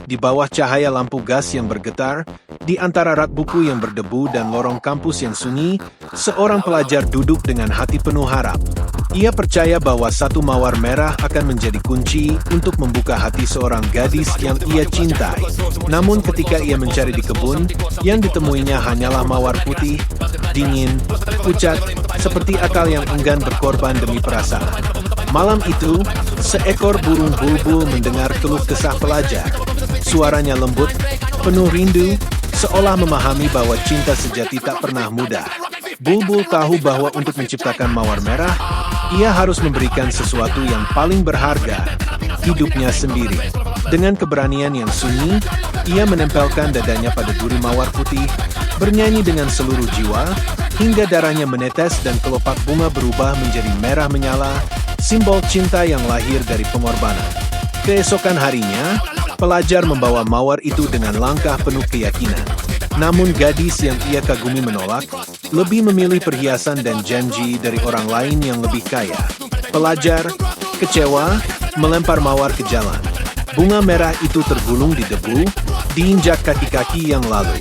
di bawah cahaya lampu gas yang bergetar, di antara rak buku yang berdebu dan lorong kampus yang sunyi, seorang pelajar duduk dengan hati penuh harap. Ia percaya bahwa satu mawar merah akan menjadi kunci untuk membuka hati seorang gadis yang ia cintai. Namun ketika ia mencari di kebun, yang ditemuinya hanyalah mawar putih, dingin, pucat, seperti akal yang enggan berkorban demi perasaan. Malam itu, seekor burung bulbul mendengar keluh kesah pelajar. Suaranya lembut, penuh rindu, seolah memahami bahwa cinta sejati tak pernah mudah. Bulbul tahu bahwa untuk menciptakan mawar merah, ia harus memberikan sesuatu yang paling berharga, hidupnya sendiri. Dengan keberanian yang sunyi, ia menempelkan dadanya pada duri mawar putih, bernyanyi dengan seluruh jiwa, hingga darahnya menetes dan kelopak bunga berubah menjadi merah menyala, simbol cinta yang lahir dari pengorbanan. Keesokan harinya, pelajar membawa mawar itu dengan langkah penuh keyakinan. Namun gadis yang ia kagumi menolak, lebih memilih perhiasan dan janji dari orang lain yang lebih kaya. Pelajar, kecewa, melempar mawar ke jalan. Bunga merah itu tergulung di debu, diinjak kaki-kaki yang lalu.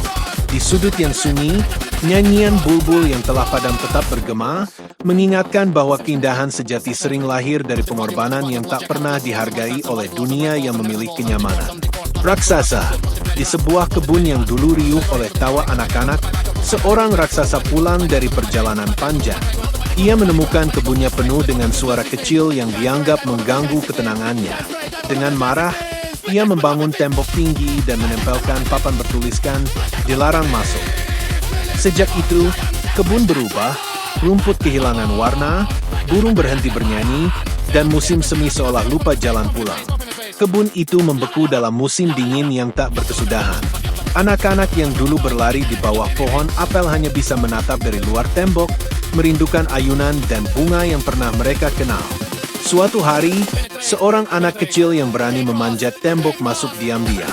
Di sudut yang sunyi, nyanyian bulbul yang telah padam tetap bergema, mengingatkan bahwa keindahan sejati sering lahir dari pengorbanan yang tak pernah dihargai oleh dunia yang memilih kenyamanan. Raksasa. Di sebuah kebun yang dulu riuh oleh tawa anak-anak, seorang raksasa pulang dari perjalanan panjang. Ia menemukan kebunnya penuh dengan suara kecil yang dianggap mengganggu ketenangannya. Dengan marah, ia membangun tembok tinggi dan menempelkan papan bertuliskan, "Dilarang masuk." Sejak itu, kebun berubah, rumput kehilangan warna, burung berhenti bernyanyi, dan musim semi seolah lupa jalan pulang. Kebun itu membeku dalam musim dingin yang tak berkesudahan. Anak-anak yang dulu berlari di bawah pohon apel hanya bisa menatap dari luar tembok, merindukan ayunan dan bunga yang pernah mereka kenal. Suatu hari, seorang anak kecil yang berani memanjat tembok masuk diam-diam.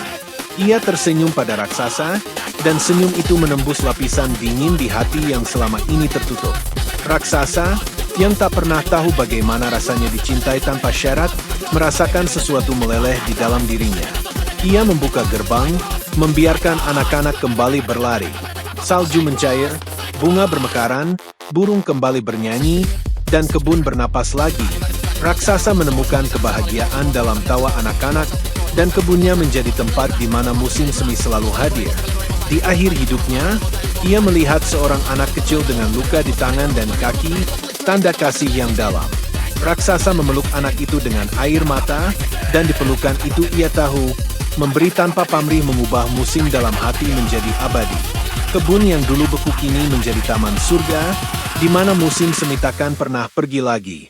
Ia tersenyum pada raksasa, dan senyum itu menembus lapisan dingin di hati yang selama ini tertutup. Raksasa, yang tak pernah tahu bagaimana rasanya dicintai tanpa syarat, merasakan sesuatu meleleh di dalam dirinya. Ia membuka gerbang, membiarkan anak-anak kembali berlari. Salju mencair, bunga bermekaran, burung kembali bernyanyi, dan kebun bernapas lagi. Raksasa menemukan kebahagiaan dalam tawa anak-anak, dan kebunnya menjadi tempat di mana musim semi selalu hadir. Di akhir hidupnya, ia melihat seorang anak kecil dengan luka di tangan dan kaki, tanda kasih yang dalam. Raksasa memeluk anak itu dengan air mata, dan di pelukan itu ia tahu, memberi tanpa pamrih mengubah musim dalam hati menjadi abadi. Kebun yang dulu beku kini menjadi taman surga, di mana musim semi takkan pernah pergi lagi.